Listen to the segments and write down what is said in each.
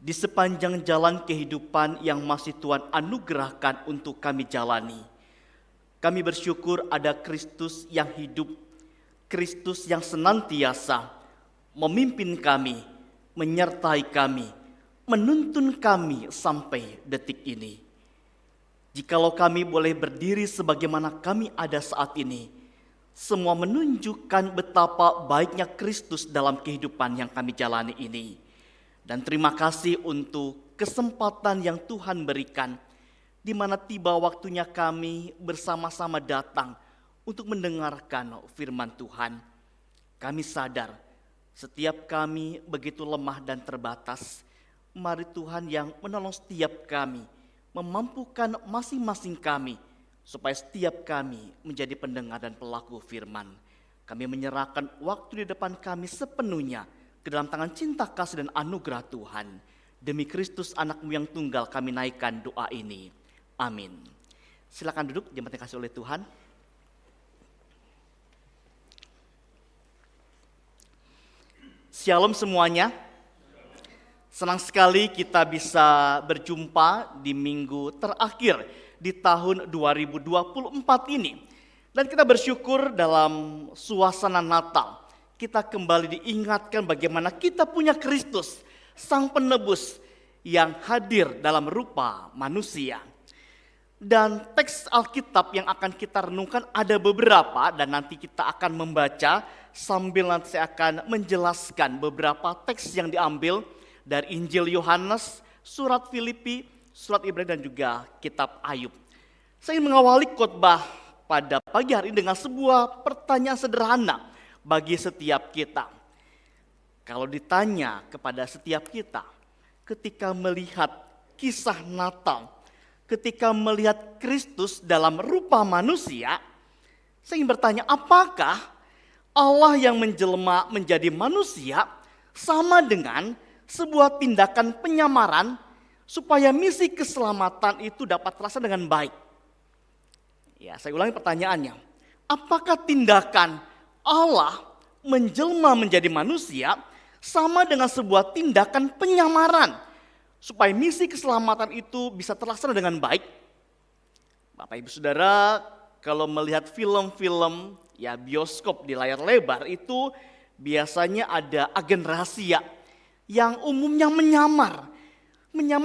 Di sepanjang jalan kehidupan yang masih Tuhan anugerahkan untuk kami jalani, kami bersyukur ada Kristus yang hidup, Kristus yang senantiasa memimpin kami, menyertai kami, menuntun kami sampai detik ini. Jikalau kami boleh berdiri sebagaimana kami ada saat ini, semua menunjukkan betapa baiknya Kristus dalam kehidupan yang kami jalani ini. Dan terima kasih untuk kesempatan yang Tuhan berikan, di mana tiba waktunya kami bersama-sama datang untuk mendengarkan firman Tuhan. Kami sadar setiap kami begitu lemah dan terbatas. Mari Tuhan yang menolong setiap kami, memampukan masing-masing kami, supaya setiap kami menjadi pendengar dan pelaku firman. Kami menyerahkan waktu di depan kami sepenuhnya ke dalam tangan cinta kasih dan anugerah Tuhan. Demi Kristus anakmu yang tunggal kami naikkan doa ini. Amin. Silakan duduk, jemaat yang dikasihi oleh Tuhan. Shalom semuanya. Senang sekali kita bisa berjumpa di minggu terakhir di tahun 2024 ini. Dan kita bersyukur dalam suasana Natal, kita kembali diingatkan bagaimana kita punya Kristus, Sang Penebus yang hadir dalam rupa manusia. Dan teks Alkitab yang akan kita renungkan ada beberapa, dan nanti kita akan membaca sambil nanti saya akan menjelaskan beberapa teks yang diambil dari Injil Yohanes, surat Filipi, surat Ibrani dan juga kitab Ayub. Saya ingin mengawali khotbah pada pagi hari ini dengan sebuah pertanyaan sederhana bagi setiap kita. Kalau ditanya kepada setiap kita, ketika melihat kisah Natal, ketika melihat Kristus dalam rupa manusia, saya ingin bertanya, apakah Allah yang menjelma menjadi manusia sama dengan sebuah tindakan penyamaran supaya misi keselamatan itu dapat terasa dengan baik? Ya, saya ulangi pertanyaannya. Apakah tindakan Allah menjelma menjadi manusia sama dengan sebuah tindakan penyamaran supaya misi keselamatan itu bisa terlaksana dengan baik? Bapak Ibu Saudara, kalau melihat film-film ya bioskop di layar lebar itu biasanya ada agen rahasia yang umumnya menyamar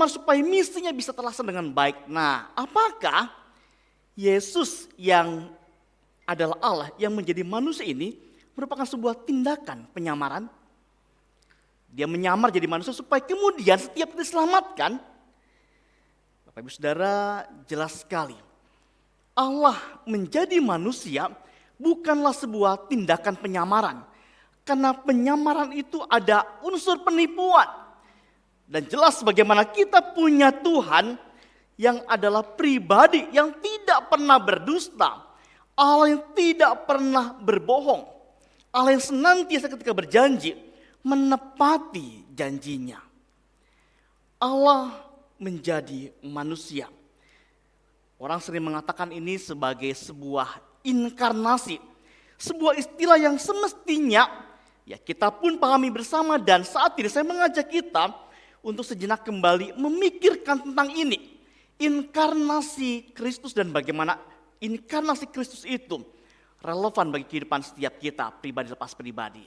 supaya misinya bisa terlaksana dengan baik. Nah, apakah Yesus yang adalah Allah yang menjadi manusia ini merupakan sebuah tindakan penyamaran? Dia menyamar jadi manusia supaya kemudian setiap diselamatkan. Bapak Ibu Saudara, jelas sekali Allah menjadi manusia bukanlah sebuah tindakan penyamaran, karena penyamaran itu ada unsur penipuan. Dan jelas bagaimana kita punya Tuhan yang adalah pribadi yang tidak pernah berdusta, Allah yang tidak pernah berbohong, Allah yang senantiasa ketika berjanji menepati janjinya. Allah menjadi manusia. Orang sering mengatakan ini sebagai sebuah inkarnasi, sebuah istilah yang semestinya ya kita pun pahami bersama. Dan saat ini saya mengajak kita untuk sejenak kembali memikirkan tentang ini, inkarnasi Kristus dan bagaimana inkarnasi Kristus itu relevan bagi kehidupan setiap kita, pribadi lepas pribadi.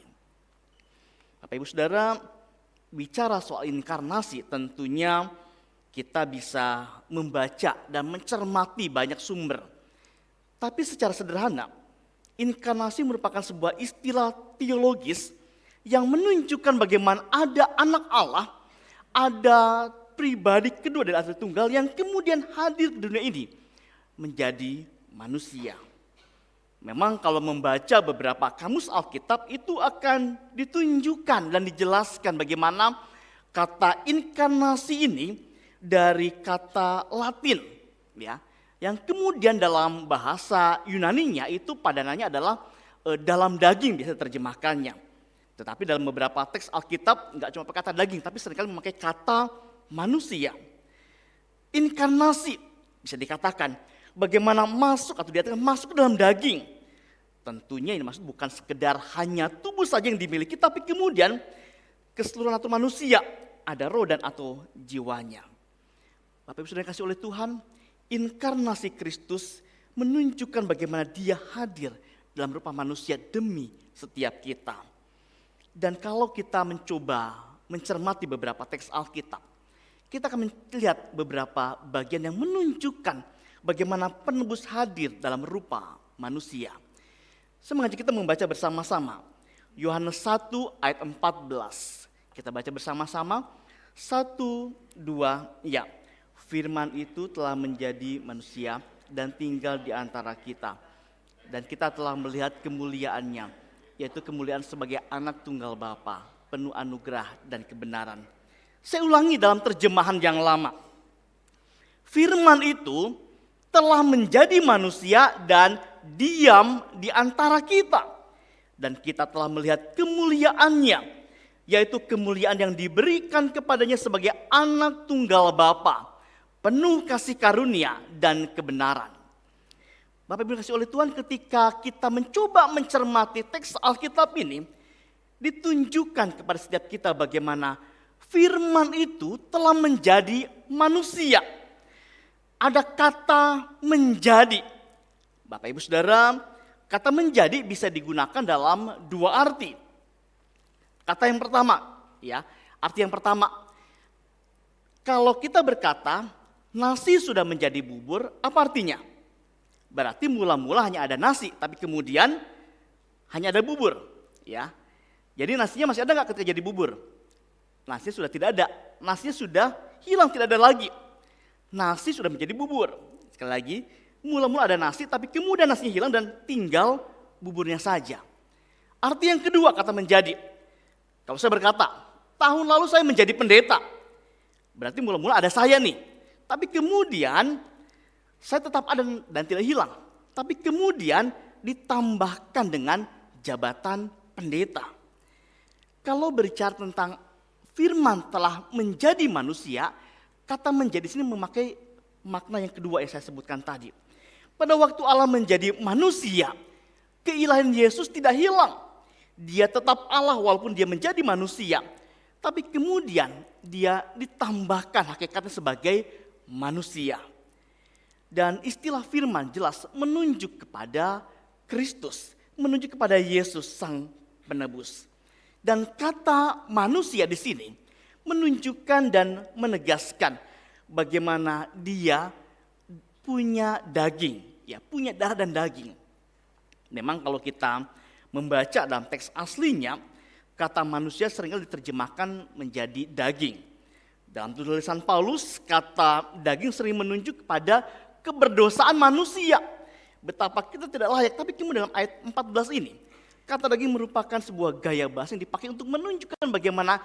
Bapak Ibu Saudara, bicara soal inkarnasi tentunya kita bisa membaca dan mencermati banyak sumber. Tapi secara sederhana, inkarnasi merupakan sebuah istilah teologis yang menunjukkan bagaimana ada anak Allah, ada pribadi kedua dari Allah Tunggal yang kemudian hadir ke dunia ini menjadi manusia. Memang kalau membaca beberapa kamus Alkitab itu akan ditunjukkan dan dijelaskan bagaimana kata inkarnasi ini dari kata Latin ya, yang kemudian dalam bahasa Yunaninya itu padanannya adalah dalam daging biasa terjemahkannya. Tetapi dalam beberapa teks Alkitab enggak cuma pakai kata daging, tapi seringkali memakai kata manusia. Inkarnasi bisa dikatakan bagaimana masuk atau diartikan masuk ke dalam daging. Tentunya ini maksud bukan sekedar hanya tubuh saja yang dimiliki, tapi kemudian keseluruhan natur manusia ada roh dan atau jiwanya. Bapak Ibu Saudara yang kasih oleh Tuhan, inkarnasi Kristus menunjukkan bagaimana dia hadir dalam rupa manusia demi setiap kita. Dan kalau kita mencoba mencermati beberapa teks Alkitab, kita akan melihat beberapa bagian yang menunjukkan bagaimana penebus hadir dalam rupa manusia. Saya mengajak kita membaca bersama-sama Yohanes 1 ayat 14. Kita baca bersama-sama. 1, 2, ya. Firman itu telah menjadi manusia dan tinggal di antara kita. Dan kita telah melihat kemuliaannya, yaitu kemuliaan sebagai anak tunggal Bapa, penuh anugerah dan kebenaran. Saya ulangi dalam terjemahan yang lama. Firman itu telah menjadi manusia dan diam di antara kita. Dan kita telah melihat kemuliaannya, yaitu kemuliaan yang diberikan kepadanya sebagai anak tunggal Bapa, penuh kasih karunia dan kebenaran. Bapak Ibu kasih oleh Tuhan, ketika kita mencoba mencermati teks Alkitab ini, ditunjukkan kepada setiap kita bagaimana firman itu telah menjadi manusia. Ada kata menjadi. Bapak Ibu Saudara, kata menjadi bisa digunakan dalam dua arti. Kata yang pertama, ya, arti yang pertama, kalau kita berkata nasi sudah menjadi bubur, apa artinya? Berarti mula-mula hanya ada nasi, tapi kemudian hanya ada bubur, ya. Jadi nasinya masih ada nggak ketika jadi bubur? Nasinya sudah tidak ada, nasinya sudah hilang, tidak ada lagi. Nasi sudah menjadi bubur. Sekali lagi, mula-mula ada nasi, tapi kemudian nasinya hilang dan tinggal buburnya saja. Arti yang kedua kata menjadi. Kalau saya berkata, tahun lalu saya menjadi pendeta. Berarti mula-mula ada saya nih. Tapi kemudian saya tetap ada dan tidak hilang. Tapi kemudian ditambahkan dengan jabatan pendeta. Kalau berbicara tentang firman telah menjadi manusia, kata menjadi sini memakai makna yang kedua yang saya sebutkan tadi. Pada waktu Allah menjadi manusia, keilahian Yesus tidak hilang. Dia tetap Allah walaupun dia menjadi manusia. Tapi kemudian dia ditambahkan hakikatnya sebagai manusia. Dan istilah firman jelas menunjuk kepada Kristus, menunjuk kepada Yesus sang penebus. Dan kata manusia di sini menunjukkan dan menegaskan bagaimana dia punya daging, ya, punya darah dan daging. Memang kalau kita membaca dalam teks aslinya, kata manusia seringkali diterjemahkan menjadi daging. Dalam tulisan Paulus, kata daging sering menunjuk kepada keberdosaan manusia. Betapa kita tidak layak, tapi kemudian dalam ayat 14 ini, kata daging merupakan sebuah gaya bahasa yang dipakai untuk menunjukkan bagaimana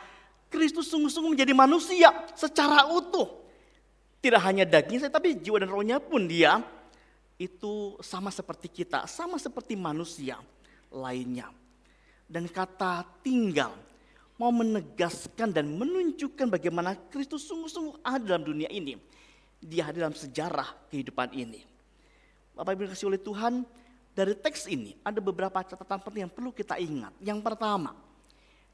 Kristus sungguh-sungguh menjadi manusia secara utuh. Tidak hanya dagingnya, tapi jiwa dan rohnya pun dia itu sama seperti kita, sama seperti manusia lainnya. Dan kata tinggal mau menegaskan dan menunjukkan bagaimana Kristus sungguh-sungguh ada dalam dunia ini. Dia ada dalam sejarah kehidupan ini. Bapak Ibu kasih oleh Tuhan, dari teks ini ada beberapa catatan penting yang perlu kita ingat. Yang pertama,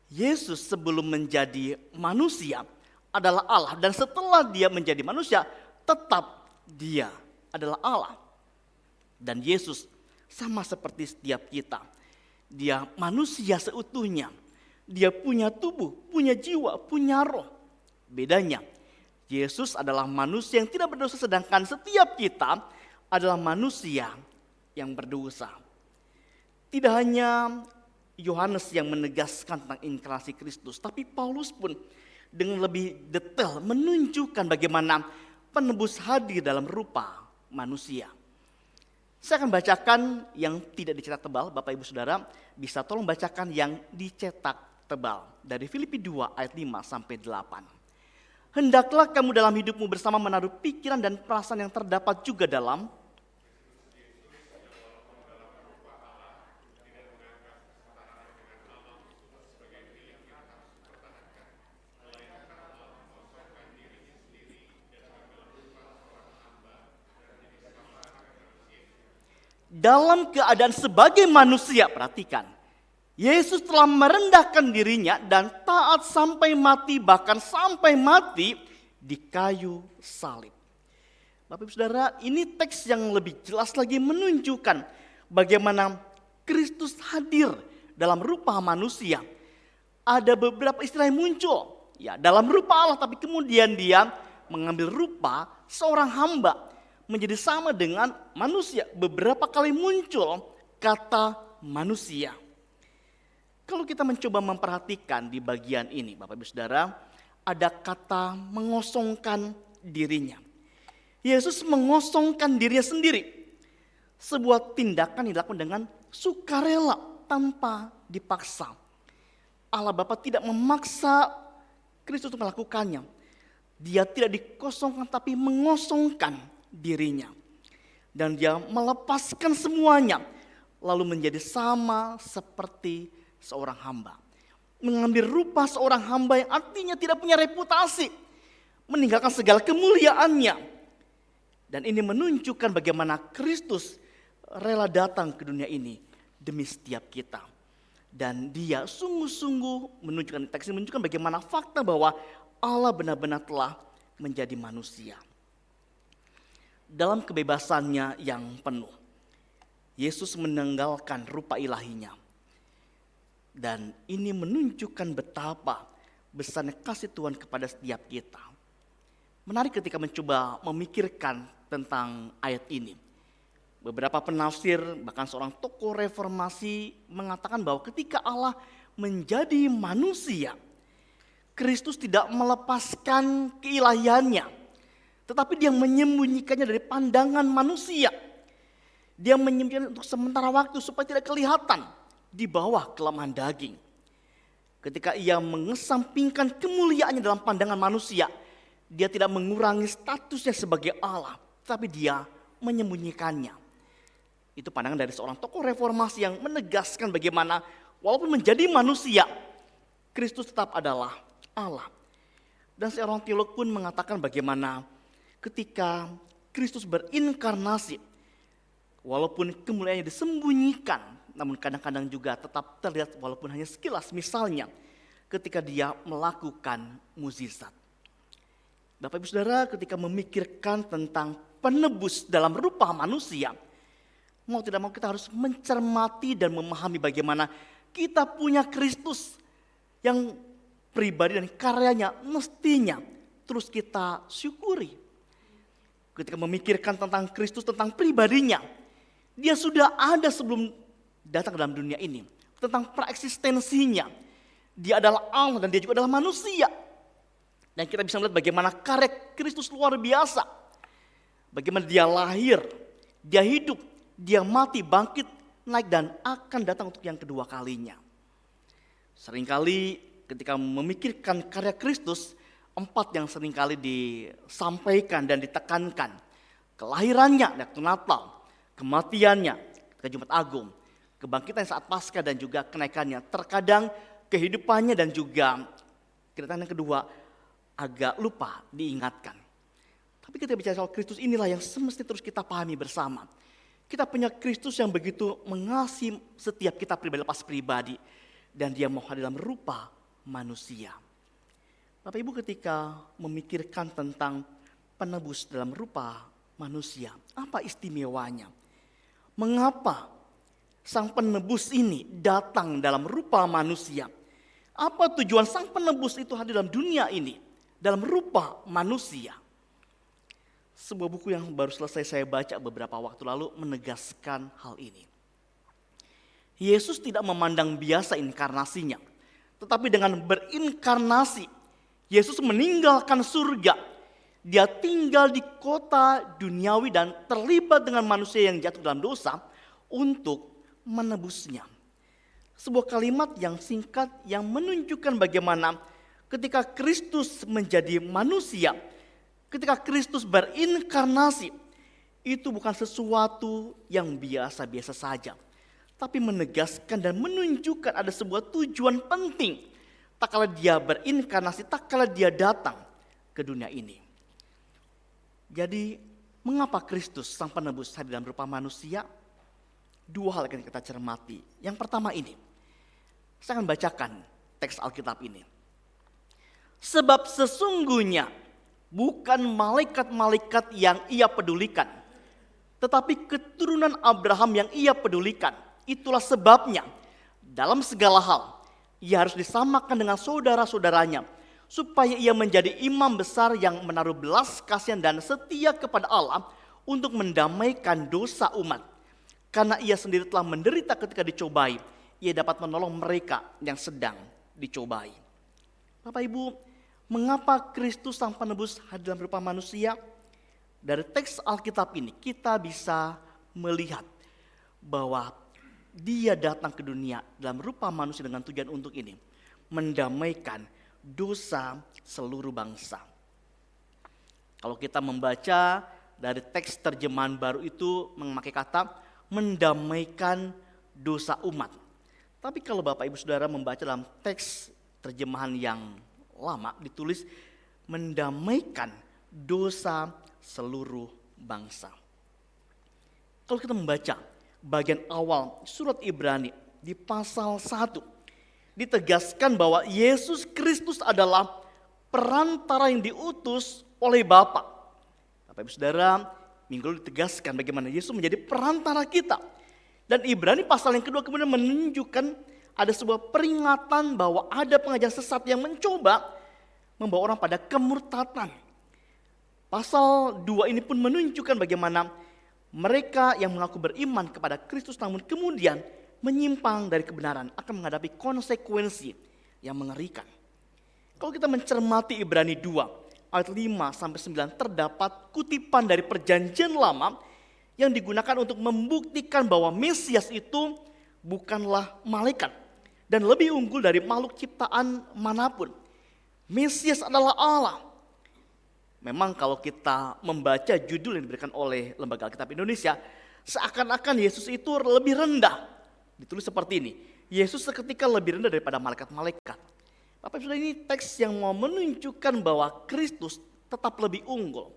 Yesus sebelum menjadi manusia adalah Allah, dan setelah dia menjadi manusia tetap dia adalah Allah. Dan Yesus sama seperti setiap kita. Dia manusia seutuhnya. Dia punya tubuh, punya jiwa, punya roh. Bedanya, Yesus adalah manusia yang tidak berdosa, sedangkan setiap kita adalah manusia yang berdosa. Tidak hanya Yohanes yang menegaskan tentang inkarnasi Kristus, tapi Paulus pun dengan lebih detail menunjukkan bagaimana penebus hadir dalam rupa manusia. Saya akan bacakan yang tidak dicetak tebal, Bapak Ibu Saudara bisa tolong bacakan yang dicetak tebal. Dari Filipi 2 ayat 5 sampai 8. Hendaklah kamu dalam hidupmu bersama menaruh pikiran dan perasaan yang terdapat juga dalam keadaan sebagai manusia. Perhatikan, Yesus telah merendahkan dirinya dan taat sampai mati, bahkan sampai mati di kayu salib. Bapak Ibu Saudara, ini teks yang lebih jelas lagi menunjukkan bagaimana Kristus hadir dalam rupa manusia. Ada beberapa istilah yang muncul, ya, dalam rupa Allah, tapi kemudian dia mengambil rupa seorang hamba menjadi sama dengan manusia. Beberapa kali muncul kata manusia. Kalau kita mencoba memperhatikan di bagian ini, Bapak Ibu Saudara, ada kata mengosongkan dirinya. Yesus mengosongkan dirinya sendiri. Sebuah tindakan dilakukan dengan sukarela tanpa dipaksa. Allah Bapa tidak memaksa Kristus untuk melakukannya. Dia tidak dikosongkan tapi mengosongkan dirinya. Dan dia melepaskan semuanya. Lalu menjadi sama seperti seorang hamba. Mengambil rupa seorang hamba yang artinya tidak punya reputasi. Meninggalkan segala kemuliaannya. Dan ini menunjukkan bagaimana Kristus rela datang ke dunia ini demi setiap kita. Dan dia sungguh-sungguh menunjukkan, teks ini menunjukkan bagaimana fakta bahwa Allah benar-benar telah menjadi manusia. Dalam kebebasannya yang penuh, Yesus meninggalkan rupa ilahinya. Dan ini menunjukkan betapa besarnya kasih Tuhan kepada setiap kita. Menarik ketika mencoba memikirkan tentang ayat ini. Beberapa penafsir, bahkan seorang tokoh reformasi mengatakan bahwa ketika Allah menjadi manusia, Kristus tidak melepaskan keilahiannya, tetapi dia menyembunyikannya dari pandangan manusia. Dia menyembunyikan untuk sementara waktu supaya tidak kelihatan di bawah kelemahan daging. Ketika ia mengesampingkan kemuliaannya dalam pandangan manusia, dia tidak mengurangi statusnya sebagai Allah, tapi dia menyembunyikannya. Itu pandangan dari seorang tokoh reformasi yang menegaskan bagaimana walaupun menjadi manusia, Kristus tetap adalah Allah. Dan seorang teolog pun mengatakan bagaimana ketika Kristus berinkarnasi, walaupun kemuliaannya disembunyikan, namun kadang-kadang juga tetap terlihat walaupun hanya sekilas. Misalnya ketika dia melakukan mukjizat. Bapak Ibu Saudara, ketika memikirkan tentang penebus dalam rupa manusia, mau tidak mau kita harus mencermati dan memahami bagaimana kita punya Kristus yang pribadi dan karyanya mestinya terus kita syukuri. Ketika memikirkan tentang Kristus, tentang pribadinya, dia sudah ada sebelum datang ke dalam dunia ini. Tentang praeksistensinya, dia adalah Allah dan dia juga adalah manusia. Dan kita bisa melihat bagaimana karya Kristus luar biasa. Bagaimana dia lahir, dia hidup, dia mati, bangkit, naik dan akan datang untuk yang kedua kalinya. Seringkali ketika memikirkan karya Kristus, 4 yang seringkali disampaikan dan ditekankan. Kelahirannya waktu Natal, kematiannya ketika Jumat Agung, kebangkitan saat Paskah dan juga kenaikannya. Terkadang kehidupannya dan juga kedatangan yang kedua agak lupa diingatkan. Tapi kita bicara soal Kristus, inilah yang semestinya terus kita pahami bersama. Kita punya Kristus yang begitu mengasihi setiap kita pribadi lepas pribadi. Dan dia mau hadir dalam rupa manusia. Bapak Ibu, ketika memikirkan tentang penebus dalam rupa manusia, apa istimewanya? Mengapa sang penebus ini datang dalam rupa manusia? Apa tujuan sang penebus itu hadir dalam dunia ini? Dalam rupa manusia. Sebuah buku yang baru selesai saya baca beberapa waktu lalu menegaskan hal ini. Yesus tidak memandang biasa inkarnasinya. Tetapi dengan berinkarnasi, Yesus meninggalkan surga. Dia tinggal di kota duniawi dan terlibat dengan manusia yang jatuh dalam dosa untuk menebusnya. Sebuah kalimat yang singkat yang menunjukkan bagaimana ketika Kristus menjadi manusia, ketika Kristus berinkarnasi, itu bukan sesuatu yang biasa-biasa saja. Tapi menegaskan dan menunjukkan ada sebuah tujuan penting. Tak kala dia berinkarnasi, tak kala dia datang ke dunia ini. Jadi mengapa Kristus sang penebus hadir dalam rupa manusia? 2 hal yang kita cermati. Yang pertama ini, Saya akan bacakan teks Alkitab ini. Sebab sesungguhnya bukan malaikat-malaikat yang ia pedulikan, tetapi keturunan Abraham yang ia pedulikan. Itulah sebabnya dalam segala hal ia harus disamakan dengan saudara-saudaranya, supaya ia menjadi imam besar yang menaruh belas kasihan dan setia kepada Allah untuk mendamaikan dosa umat. Karena ia sendiri telah menderita ketika dicobai, ia dapat menolong mereka yang sedang dicobai. Bapak Ibu, mengapa Kristus sang penebus hadir dalam rupa manusia? Dari teks Alkitab ini kita bisa melihat bahwa dia datang ke dunia dalam rupa manusia dengan tujuan untuk ini, mendamaikan dosa seluruh bangsa. Kalau kita membaca dari teks terjemahan baru itu memakai kata mendamaikan dosa umat. Tapi kalau Bapak Ibu Saudara membaca dalam teks terjemahan yang lama ditulis mendamaikan dosa seluruh bangsa. Kalau kita membaca bagian awal surat Ibrani di pasal 1 ditegaskan bahwa Yesus Kristus adalah perantara yang diutus oleh Bapa. Bapak Ibu Saudara, minggu lalu ditegaskan bagaimana Yesus menjadi perantara kita. Dan Ibrani pasal yang kedua kemudian menunjukkan ada sebuah peringatan bahwa ada pengajaran sesat yang mencoba membawa orang pada kemurtatan. Pasal 2 ini pun menunjukkan bagaimana mereka yang mengaku beriman kepada Kristus namun kemudian menyimpang dari kebenaran akan menghadapi konsekuensi yang mengerikan. Kalau kita mencermati Ibrani 2 ayat 5 sampai 9 terdapat kutipan dari perjanjian lama yang digunakan untuk membuktikan bahwa Mesias itu bukanlah malaikat dan lebih unggul dari makhluk ciptaan manapun. Mesias adalah Allah. Memang kalau kita membaca judul yang diberikan oleh Lembaga Alkitab Indonesia, seakan-akan Yesus itu lebih rendah. Ditulis seperti ini, Yesus seketika lebih rendah daripada malaikat-malaikat. Bapak Ibu Saudara, ini teks yang mau menunjukkan bahwa Kristus tetap lebih unggul.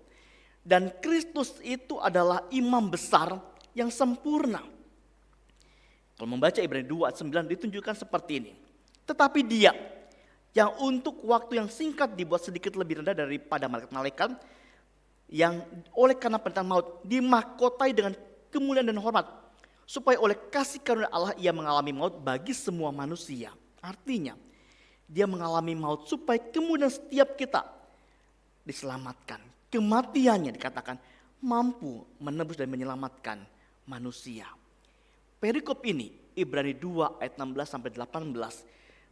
Dan Kristus itu adalah imam besar yang sempurna. Kalau membaca Ibrani 2 ayat 9 ditunjukkan seperti ini. Tetapi dia yang untuk waktu yang singkat dibuat sedikit lebih rendah daripada malaikat-malaikat, yang oleh karena penderitaan maut dimahkotai dengan kemuliaan dan hormat, supaya oleh kasih karunia Allah ia mengalami maut bagi semua manusia. Artinya dia mengalami maut supaya kemudian setiap kita diselamatkan. Kematiannya dikatakan mampu menebus dan menyelamatkan manusia. Perikop ini Ibrani 2 ayat 16 sampai 18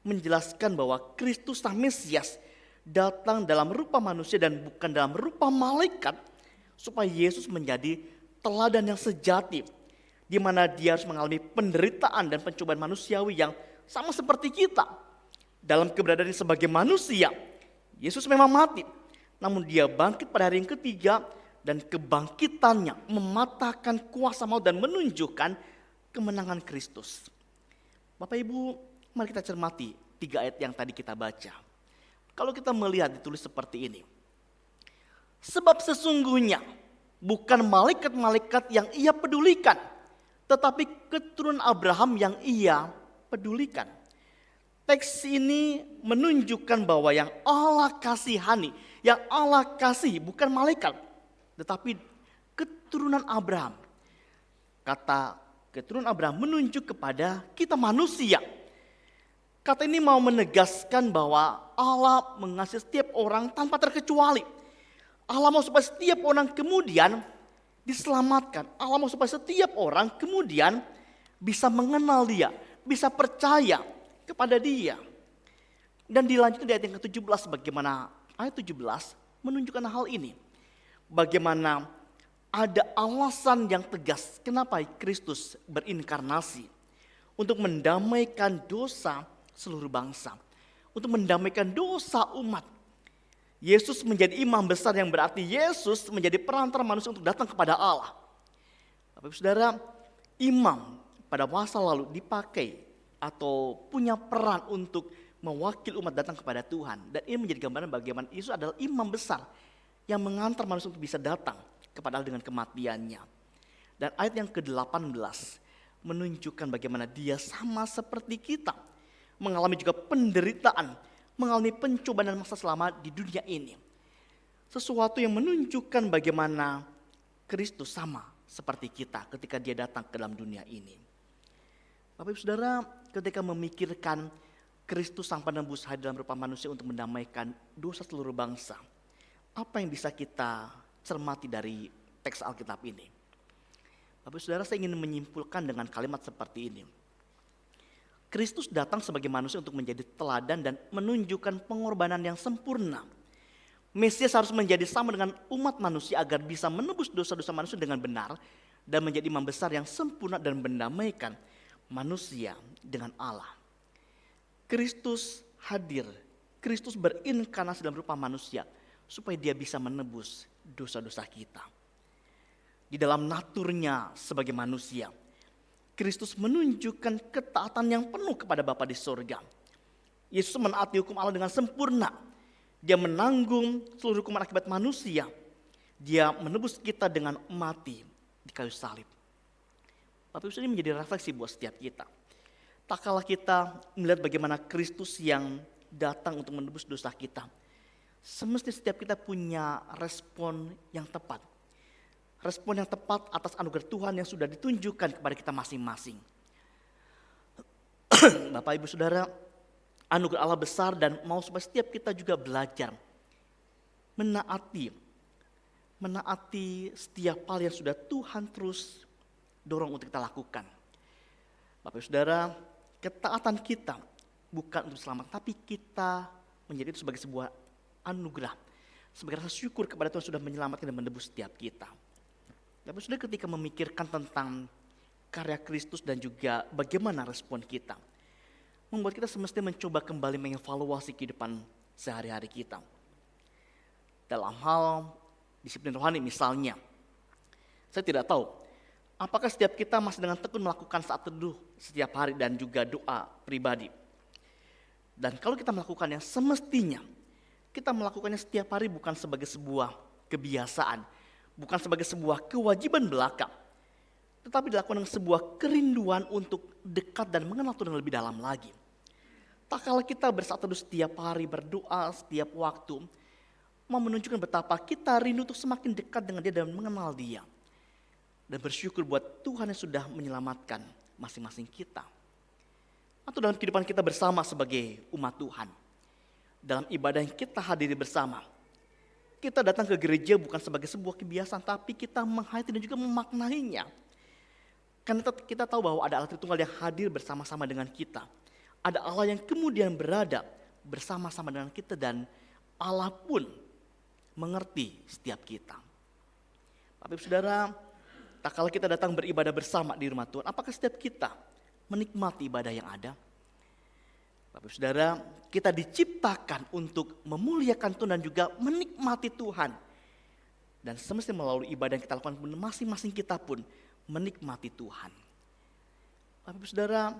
menjelaskan bahwa Kristus sang Mesias datang dalam rupa manusia dan bukan dalam rupa malaikat, supaya Yesus menjadi teladan yang sejati, di mana dia harus mengalami penderitaan dan pencobaan manusiawi yang sama seperti kita. Dalam keberadaannya sebagai manusia, Yesus memang mati, namun dia bangkit pada hari yang ketiga, dan kebangkitannya mematahkan kuasa maut dan menunjukkan kemenangan Kristus. Bapak Ibu, mari kita cermati 3 ayat yang tadi kita baca. Kalau kita melihat ditulis seperti ini. Sebab sesungguhnya bukan malaikat-malaikat yang ia pedulikan, tetapi keturunan Abraham yang ia pedulikan. Teks ini menunjukkan bahwa yang Allah kasihani, yang Allah kasih bukan malaikat, tetapi keturunan Abraham. Kata keturunan Abraham menunjuk kepada kita manusia. Kata ini mau menegaskan bahwa Allah mengasihi setiap orang tanpa terkecuali. Allah mau supaya setiap orang kemudian diselamatkan. Allah mau supaya setiap orang kemudian bisa mengenal dia, bisa percaya kepada dia. Dan dilanjutkan di ayat yang ke-17, bagaimana ayat 17 menunjukkan hal ini. Bagaimana ada alasan yang tegas kenapa Kristus berinkarnasi. Untuk mendamaikan dosa seluruh bangsa. Untuk mendamaikan dosa umat. Yesus menjadi imam besar yang berarti Yesus menjadi perantara manusia untuk datang kepada Allah. Bapak Ibu Saudara, imam pada masa lalu dipakai atau punya peran untuk mewakili umat datang kepada Tuhan. Dan ini menjadi gambaran bagaimana Yesus adalah imam besar yang mengantar manusia untuk bisa datang kepada Allah dengan kematiannya. Dan ayat yang ke-18 menunjukkan bagaimana dia sama seperti kita. mengalami juga penderitaan, mengalami pencobaan dan masa selama di dunia ini. Sesuatu yang menunjukkan bagaimana Kristus sama seperti kita ketika dia datang ke dalam dunia ini. Bapak Ibu Saudara, ketika memikirkan Kristus sang penebus hadir dalam rupa manusia untuk mendamaikan dosa seluruh bangsa, apa yang bisa kita cermati dari teks Alkitab ini? Bapak Ibu Saudara, saya ingin menyimpulkan dengan kalimat seperti ini. Kristus datang sebagai manusia untuk menjadi teladan dan menunjukkan pengorbanan yang sempurna. Mesias harus menjadi sama dengan umat manusia agar bisa menebus dosa-dosa manusia dengan benar dan menjadi imam besar yang sempurna dan mendamaikan manusia dengan Allah. Kristus hadir, Kristus berinkarnasi dalam rupa manusia supaya dia bisa menebus dosa-dosa kita. Di dalam naturnya sebagai manusia, Kristus menunjukkan ketaatan yang penuh kepada Bapa di sorga. Yesus menaati hukum Allah dengan sempurna. Dia menanggung seluruh hukuman akibat manusia. Dia menebus kita dengan mati di kayu salib. Bapak Ibu, ini menjadi refleksi buat setiap kita. Tak kalah kita melihat bagaimana Kristus yang datang untuk menebus dosa kita, semestinya setiap kita punya respon yang tepat. Respon yang tepat atas anugerah Tuhan yang sudah ditunjukkan kepada kita masing-masing. Bapak Ibu Saudara, anugerah Allah besar dan mau supaya setiap kita juga belajar menaati setiap hal yang sudah Tuhan terus dorong untuk kita lakukan. Bapak Ibu Saudara, ketaatan kita bukan untuk selamat, tapi kita menjadi itu sebagai sebuah anugerah, sebagai rasa syukur kepada Tuhan sudah menyelamatkan dan menebus setiap kita. Bapak Ibu Saudara, ketika memikirkan tentang karya Kristus dan juga bagaimana respon kita, membuat kita semestinya mencoba kembali mengevaluasi kehidupan sehari-hari kita. Dalam hal disiplin rohani misalnya, saya tidak tahu apakah setiap kita masih dengan tekun melakukan saat teduh setiap hari dan juga doa pribadi. Dan kalau kita melakukannya, semestinya kita melakukannya setiap hari bukan sebagai sebuah kebiasaan, bukan sebagai sebuah kewajiban belaka, tetapi dilakukan dengan sebuah kerinduan untuk dekat dan mengenal Tuhan lebih dalam lagi. Tak kala kita bersaat teduh setiap hari, berdoa setiap waktu, mau menunjukkan betapa kita rindu untuk semakin dekat dengan Dia dan mengenal Dia. Dan bersyukur buat Tuhan yang sudah menyelamatkan masing-masing kita. Atau dalam kehidupan kita bersama sebagai umat Tuhan. Dalam ibadah yang kita hadiri bersama. Kita datang ke gereja bukan sebagai sebuah kebiasaan, tapi kita menghayati dan juga memaknainya. Karena kita tahu bahwa ada Allah Tritunggal yang hadir bersama-sama dengan kita. Ada Allah yang kemudian berada bersama-sama dengan kita dan Allah pun mengerti setiap kita. Bapak Ibu Saudara, tak kala kita datang beribadah bersama di rumah Tuhan, apakah setiap kita menikmati ibadah yang ada? Bapak Ibu Saudara, kita diciptakan untuk memuliakan Tuhan dan juga menikmati Tuhan. Dan semestinya melalui ibadah yang kita lakukan masing-masing kita pun menikmati Tuhan. Bapak Ibu Saudara,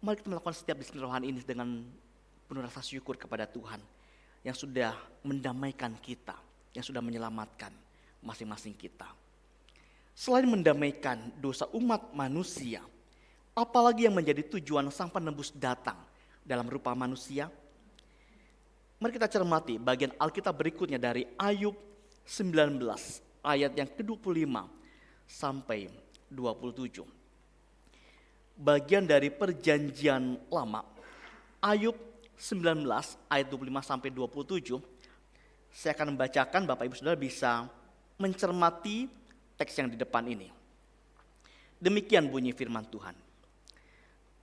mari kita melakukan setiap disiplin rohani ini dengan penuh rasa syukur kepada Tuhan yang sudah mendamaikan kita, yang sudah menyelamatkan masing-masing kita. Selain mendamaikan dosa umat manusia, apalagi yang menjadi tujuan sang penebus datang dalam rupa manusia? Mari kita cermati bagian Alkitab berikutnya dari Ayub 19 ayat yang ke-25 sampai 27. Bagian dari perjanjian lama, Ayub 19 ayat 25 sampai 27. Saya akan membacakan, Bapak Ibu Saudara bisa mencermati teks yang di depan ini. Demikian bunyi firman Tuhan.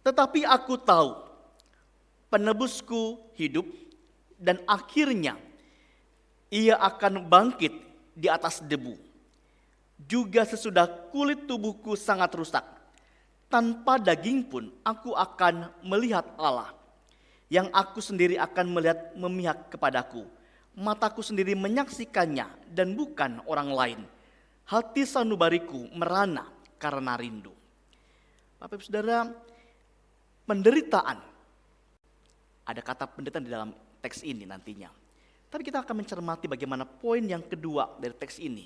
Tetapi aku tahu penebusku hidup dan akhirnya ia akan bangkit di atas debu. Juga sesudah kulit tubuhku sangat rusak, tanpa daging pun aku akan melihat Allah. Yang aku sendiri akan melihat memihak kepadaku. Mataku sendiri menyaksikannya dan bukan orang lain. Hati sanubariku merana karena rindu. Bapak Ibu Saudara, penderitaan. Ada kata penderitaan di dalam teks ini nantinya. Tapi kita akan mencermati bagaimana poin yang kedua dari teks ini.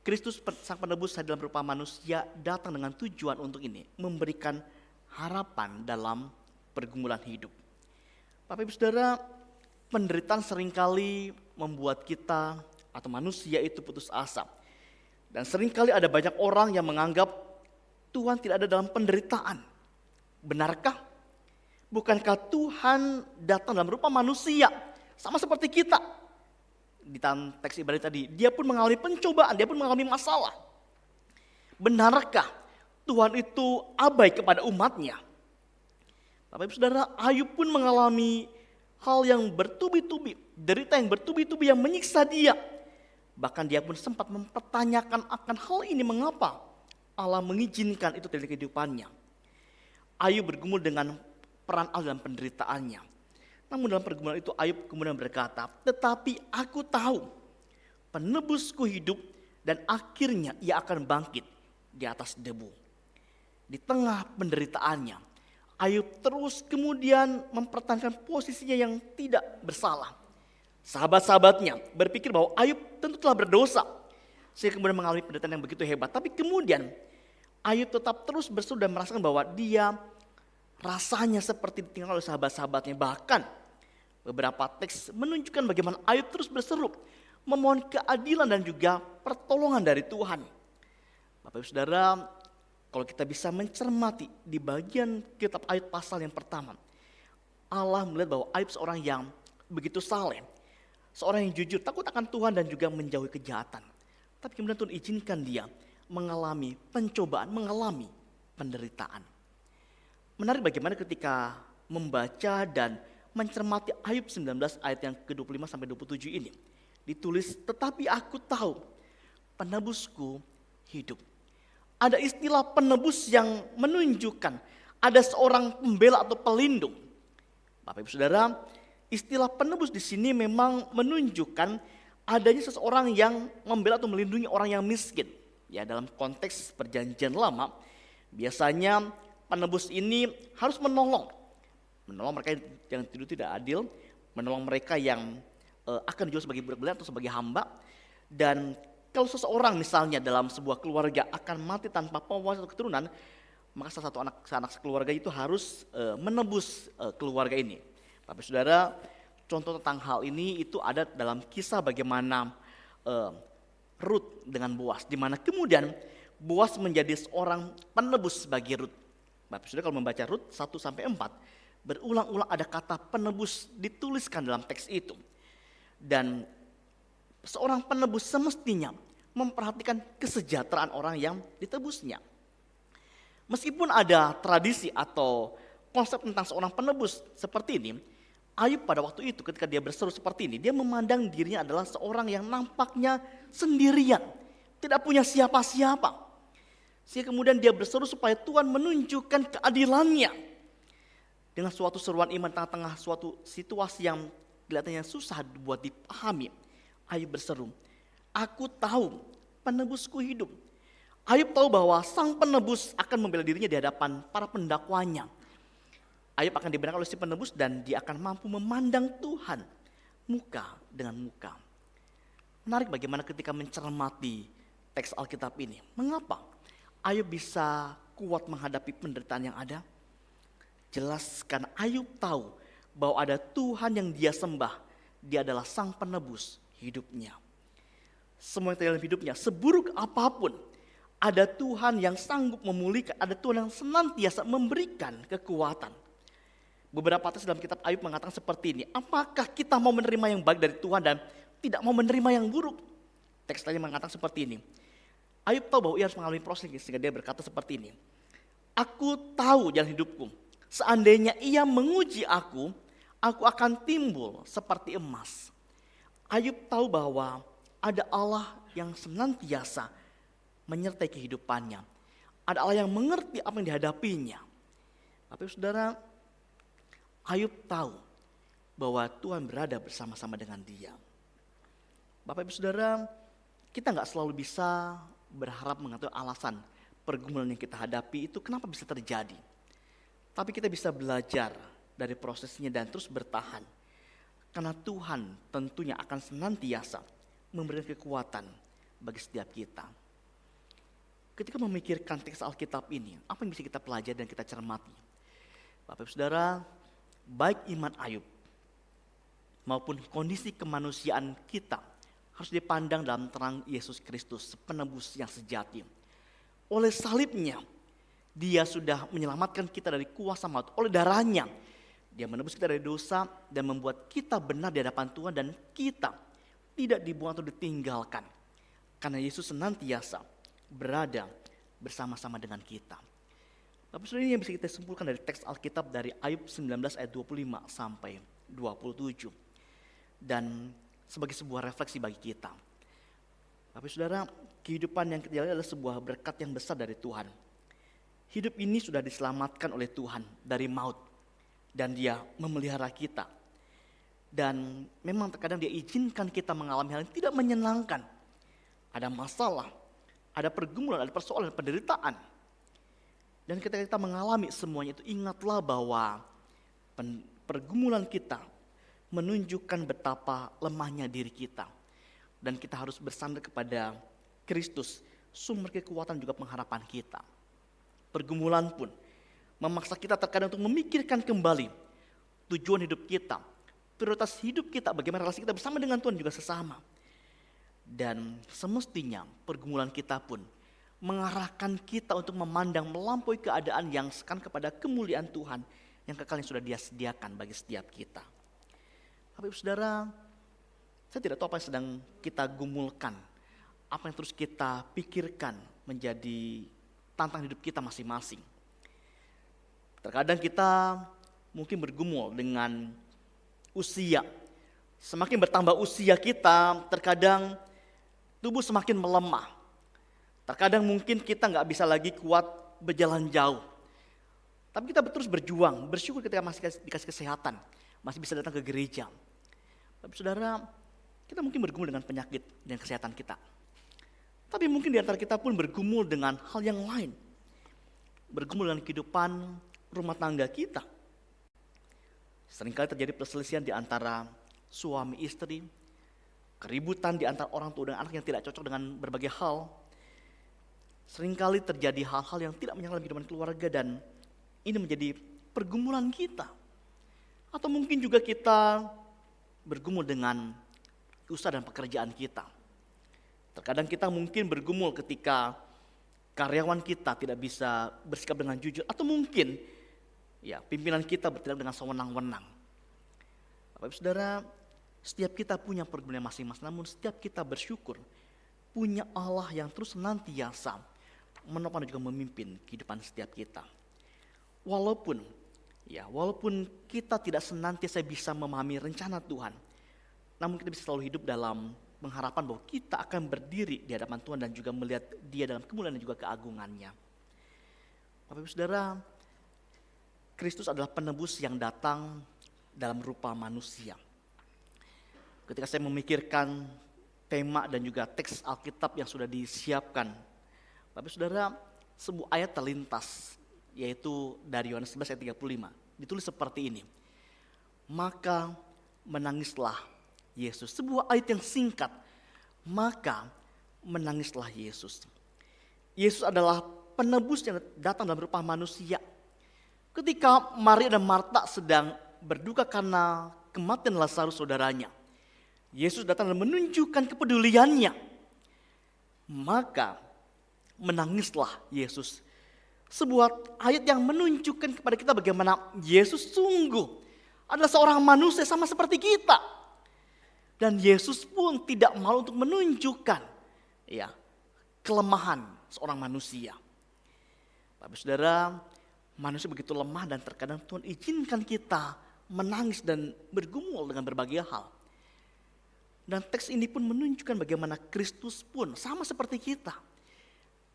Kristus sang penebus dalam rupa manusia datang dengan tujuan untuk ini. Memberikan harapan dalam pergumulan hidup. Bapak Ibu Saudara, penderitaan seringkali membuat kita atau manusia itu putus asa. Dan seringkali ada banyak orang yang menganggap Tuhan tidak ada dalam penderitaan. Benarkah? Bukankah Tuhan datang dalam rupa manusia sama seperti kita? Di dalam teks Ibrani tadi, dia pun mengalami pencobaan, dia pun mengalami masalah. Benarkah Tuhan itu abai kepada umatnya? Bapak Ibu Saudara, Ayub pun mengalami hal yang bertubi-tubi, derita yang bertubi-tubi yang menyiksa dia. Bahkan dia pun sempat mempertanyakan akan hal ini, mengapa Allah mengizinkan itu terjadi di kehidupannya. Ayub bergumul dengan peran Allah dalam penderitaannya. Namun dalam pergumulan itu Ayub kemudian berkata, tetapi aku tahu penebusku hidup dan akhirnya ia akan bangkit di atas debu. Di tengah penderitaannya, Ayub terus kemudian mempertahankan posisinya yang tidak bersalah. Sahabat-sahabatnya berpikir bahwa Ayub tentu telah berdosa, sehingga kemudian mengalami penderitaan yang begitu hebat. Tapi kemudian Ayub tetap terus berseru dan merasakan bahwa dia rasanya seperti ditinggal oleh sahabat-sahabatnya. Bahkan beberapa teks menunjukkan bagaimana Ayub terus berseru memohon keadilan dan juga pertolongan dari Tuhan. Bapak Ibu Saudara, kalau kita bisa mencermati di bagian kitab Ayub pasal yang pertama, Allah melihat bahwa Ayub seorang yang begitu saleh, seorang yang jujur, takut akan Tuhan dan juga menjauhi kejahatan. Tapi kemudian Tuhan izinkan dia mengalami pencobaan, mengalami penderitaan. Menarik bagaimana ketika membaca dan mencermati Ayub 19 ayat yang ke-25 sampai 27 ini. Ditulis, tetapi aku tahu penebusku hidup. Ada istilah penebus yang menunjukkan ada seorang pembela atau pelindung. Bapak Ibu Saudara, istilah penebus di sini memang menunjukkan adanya seseorang yang membela atau melindungi orang yang miskin. Ya, dalam konteks perjanjian lama, biasanya penebus ini harus menolong mereka yang tidak adil, menolong mereka yang akan dijual sebagai budak belian atau sebagai hamba. Dan kalau seseorang misalnya dalam sebuah keluarga akan mati tanpa pewaris atau keturunan, maka salah satu anak sekeluarga itu harus menebus keluarga ini. Bapak Saudara, contoh tentang hal ini itu ada dalam kisah bagaimana Rut dengan Boas, di mana kemudian Boas menjadi seorang penebus bagi Rut. Bapak Saudara, kalau membaca Rut 1-4, berulang-ulang ada kata penebus dituliskan dalam teks itu. Dan seorang penebus semestinya memperhatikan kesejahteraan orang yang ditebusnya. Meskipun ada tradisi atau konsep tentang seorang penebus seperti ini, Ayub pada waktu itu ketika dia berseru seperti ini, dia memandang dirinya adalah seorang yang nampaknya sendirian, tidak punya siapa-siapa. Sehingga kemudian dia berseru supaya Tuhan menunjukkan keadilannya. Dengan suatu seruan iman tengah-tengah suatu situasi yang kelihatannya susah buat dipahami, Ayub berseru, aku tahu penebusku hidup. Ayub tahu bahwa sang penebus akan membela dirinya di hadapan para pendakwanya. Ayub akan dibenarkan oleh si penebus dan dia akan mampu memandang Tuhan muka dengan muka. Menarik bagaimana ketika mencermati teks Alkitab ini. Mengapa Ayub bisa kuat menghadapi penderitaan yang ada? Jelas karena Ayub tahu bahwa ada Tuhan yang dia sembah. Dia adalah sang penebus hidupnya. Semua yang terjadi dalam hidupnya, seburuk apapun, ada Tuhan yang sanggup memulihkan, ada Tuhan yang senantiasa memberikan kekuatan. Beberapa teks dalam kitab Ayub mengatakan seperti ini, apakah kita mau menerima yang baik dari Tuhan dan tidak mau menerima yang buruk? Teks lainnya mengatakan seperti ini, Ayub tahu bahwa ia harus mengalami proses sehingga dia berkata seperti ini, aku tahu jalan hidupku, seandainya ia menguji aku akan timbul seperti emas. Ayub tahu bahwa ada Allah yang senantiasa menyertai kehidupannya. Ada Allah yang mengerti apa yang dihadapinya. Tapi saudara, Ayub tahu bahwa Tuhan berada bersama-sama dengan dia. Bapak Ibu Saudara, kita nggak selalu bisa berharap mengetahui alasan pergumulan yang kita hadapi itu kenapa bisa terjadi. Tapi kita bisa belajar dari prosesnya dan terus bertahan. Karena Tuhan tentunya akan senantiasa memberikan kekuatan bagi setiap kita. ketika memikirkan teks Alkitab ini, apa yang bisa kita pelajari dan kita cermati? Bapak Ibu Saudara, baik iman Ayub maupun kondisi kemanusiaan kita harus dipandang dalam terang Yesus Kristus, penebus yang sejati. Oleh salibnya, dia sudah menyelamatkan kita dari kuasa maut. Oleh darahnya, dia menebus kita dari dosa dan membuat kita benar di hadapan Tuhan, dan kita tidak dibuang atau ditinggalkan. Karena Yesus senantiasa berada bersama-sama dengan kita. Tapi sebenarnya yang bisa kita simpulkan dari teks Alkitab dari Ayub 19 ayat 25 sampai 27. Dan sebagai sebuah refleksi bagi kita. Tapi saudara, kehidupan yang kita jalani adalah sebuah berkat yang besar dari Tuhan. Hidup ini sudah diselamatkan oleh Tuhan dari maut. Dan dia memelihara kita. Dan memang terkadang dia izinkan kita mengalami hal yang tidak menyenangkan. Ada masalah, ada pergumulan, ada persoalan, penderitaan. Dan ketika kita mengalami semuanya itu, ingatlah bahwa pergumulan kita menunjukkan betapa lemahnya diri kita. Dan kita harus bersandar kepada Kristus, sumber kekuatan juga pengharapan kita. Pergumulan pun memaksa kita terkadang untuk memikirkan kembali tujuan hidup kita, prioritas hidup kita, bagaimana relasi kita bersama dengan Tuhan juga sesama. Dan semestinya pergumulan kita pun mengarahkan kita untuk memandang melampaui keadaan yang sekan kepada kemuliaan Tuhan yang kekal yang sudah Dia sediakan bagi setiap kita. Tapi saudara, saya tidak tahu apa yang sedang kita gumulkan, apa yang terus kita pikirkan menjadi tantangan hidup kita masing-masing. Terkadang kita mungkin bergumul dengan usia. Semakin bertambah usia kita, terkadang tubuh semakin melemah. Terkadang mungkin kita nggak bisa lagi kuat berjalan jauh. Tapi kita terus berjuang, bersyukur ketika masih dikasih kesehatan, masih bisa datang ke gereja. Tapi saudara, kita mungkin bergumul dengan penyakit dan kesehatan kita. Tapi mungkin di antara kita pun bergumul dengan hal yang lain. Bergumul dengan kehidupan rumah tangga kita. Seringkali terjadi perselisihan di antara suami istri, keributan di antara orang tua dan anak yang tidak cocok dengan berbagai hal. Seringkali terjadi hal-hal yang tidak menyenangkan kehidupan keluarga dan ini menjadi pergumulan kita. Atau mungkin juga kita bergumul dengan usaha dan pekerjaan kita. Terkadang kita mungkin bergumul ketika karyawan kita tidak bisa bersikap dengan jujur. Atau mungkin pimpinan kita bertindak dengan sewenang-wenang. Bapak Ibu Saudara, setiap kita punya pergumulan masing-masing, namun setiap kita bersyukur punya Allah yang terus senantiasa menopang dan juga memimpin kehidupan setiap kita. Walaupun kita tidak senantiasa bisa memahami rencana Tuhan, namun kita bisa selalu hidup dalam pengharapan bahwa kita akan berdiri di hadapan Tuhan dan juga melihat Dia dalam kemuliaan dan juga keagungannya. Bapak Ibu Saudara, Kristus adalah penebus yang datang dalam rupa manusia. Ketika saya memikirkan tema dan juga teks Alkitab yang sudah disiapkan, Bapak Saudara, sebuah ayat terlintas, yaitu dari Yohanes 11 ayat 35. Ditulis seperti ini. Maka menangislah Yesus. Sebuah ayat yang singkat. Maka menangislah Yesus. Yesus adalah penebus yang datang dalam rupa manusia. Ketika Maria dan Marta sedang berduka karena kematian Lazarus saudaranya, Yesus datang dan menunjukkan kepeduliannya. Maka menangislah Yesus. Sebuah ayat yang menunjukkan kepada kita bagaimana Yesus sungguh adalah seorang manusia sama seperti kita. Dan Yesus pun tidak malu untuk menunjukkan kelemahan seorang manusia. Bapak Saudara, manusia begitu lemah dan terkadang Tuhan izinkan kita menangis dan bergumul dengan berbagai hal. Dan teks ini pun menunjukkan bagaimana Kristus pun sama seperti kita.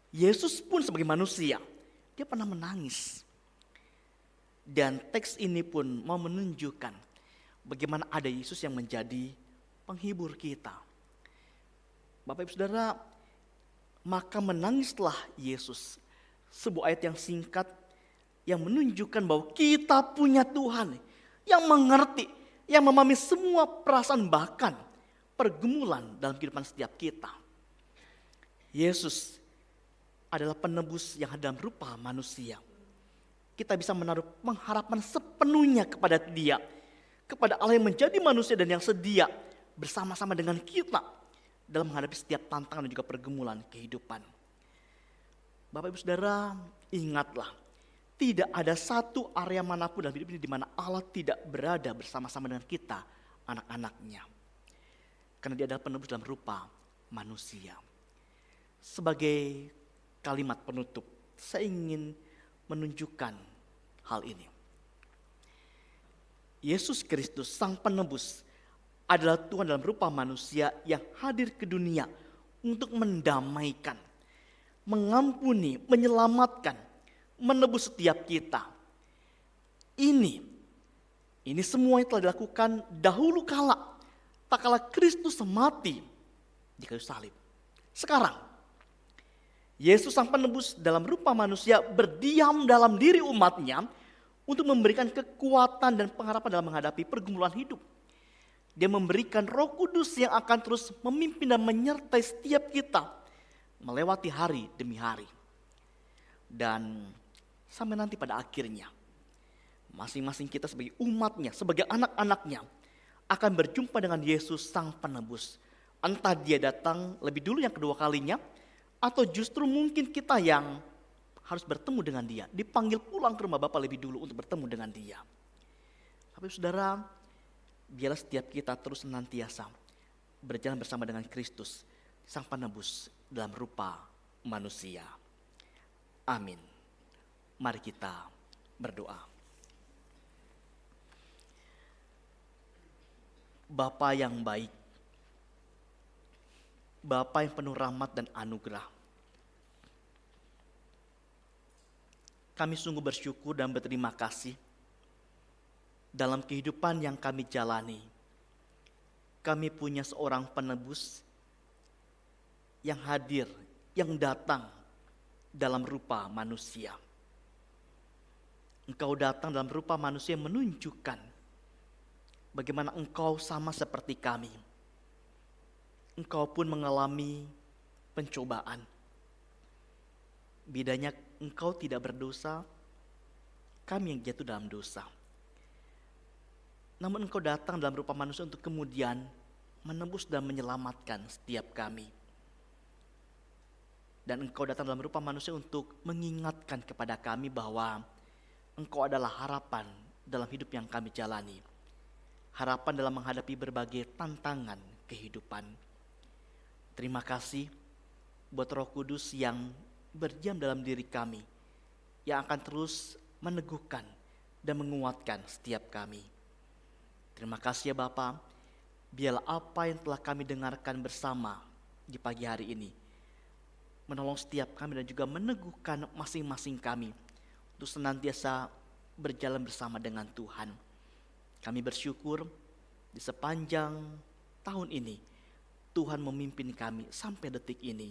Yesus pun sebagai manusia, dia pernah menangis. Dan teks ini pun mau menunjukkan bagaimana ada Yesus yang menjadi penghibur kita. Bapak Ibu Saudara, maka menangislah Yesus. Sebuah ayat yang singkat yang menunjukkan bahwa kita punya Tuhan yang mengerti, yang memahami semua perasaan bahkan pergumulan dalam kehidupan setiap kita. Yesus adalah penebus yang dalam rupa manusia. Kita bisa menaruh pengharapan sepenuhnya kepada Dia, kepada Allah yang menjadi manusia dan yang sedia bersama-sama dengan kita dalam menghadapi setiap tantangan dan juga pergumulan kehidupan. Bapak Ibu Saudara, ingatlah, tidak ada satu area manapun dalam hidup ini di mana Allah tidak berada bersama-sama dengan kita, anak-anaknya. Karena Dia adalah penebus dalam rupa manusia. Sebagai kalimat penutup, saya ingin menunjukkan hal ini. Yesus Kristus, Sang Penebus, adalah Tuhan dalam rupa manusia yang hadir ke dunia untuk mendamaikan, mengampuni, menyelamatkan, menebus setiap kita. Ini semua yang telah dilakukan dahulu kala, tak kala Kristus mati di kayu salib. Sekarang, Yesus Sang Penebus dalam rupa manusia berdiam dalam diri umatnya untuk memberikan kekuatan dan pengharapan dalam menghadapi pergumulan hidup. Dia memberikan Roh Kudus yang akan terus memimpin dan menyertai setiap kita melewati hari demi hari. Dan sampai nanti pada akhirnya, masing-masing kita sebagai umatnya, sebagai anak-anaknya akan berjumpa dengan Yesus Sang Penebus. Entah Dia datang lebih dulu yang kedua kalinya, atau justru mungkin kita yang harus bertemu dengan Dia, dipanggil pulang ke rumah Bapa lebih dulu untuk bertemu dengan Dia. Tapi saudara, biarlah setiap kita terus senantiasa berjalan bersama dengan Kristus, Sang Penebus dalam rupa manusia. Amin. Mari kita berdoa. Bapa yang baik, Bapa yang penuh rahmat dan anugerah, kami sungguh bersyukur dan berterima kasih dalam kehidupan yang kami jalani. Kami punya seorang penebus yang hadir, yang datang dalam rupa manusia. Engkau datang dalam rupa manusia yang menunjukkan bagaimana Engkau sama seperti kami. Engkau pun mengalami pencobaan. Bedanya Engkau tidak berdosa, kami yang jatuh dalam dosa. Namun Engkau datang dalam rupa manusia untuk kemudian menembus dan menyelamatkan setiap kami. Dan Engkau datang dalam rupa manusia untuk mengingatkan kepada kami bahwa Engkau adalah harapan dalam hidup yang kami jalani. Harapan dalam menghadapi berbagai tantangan kehidupan. Terima kasih buat Roh Kudus yang berdiam dalam diri kami, yang akan terus meneguhkan dan menguatkan setiap kami. Terima kasih ya Bapa, biarlah apa yang telah kami dengarkan bersama di pagi hari ini menolong setiap kami dan juga meneguhkan masing-masing kami untuk senantiasa berjalan bersama dengan Tuhan. Kami bersyukur di sepanjang tahun ini Tuhan memimpin kami sampai detik ini.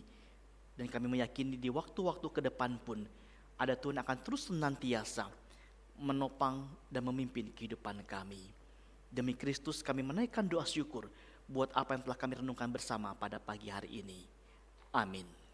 Dan kami meyakini di waktu-waktu ke depan pun ada Tuhan akan terus senantiasa menopang dan memimpin kehidupan kami. Demi Kristus kami menaikkan doa syukur buat apa yang telah kami renungkan bersama pada pagi hari ini. Amin.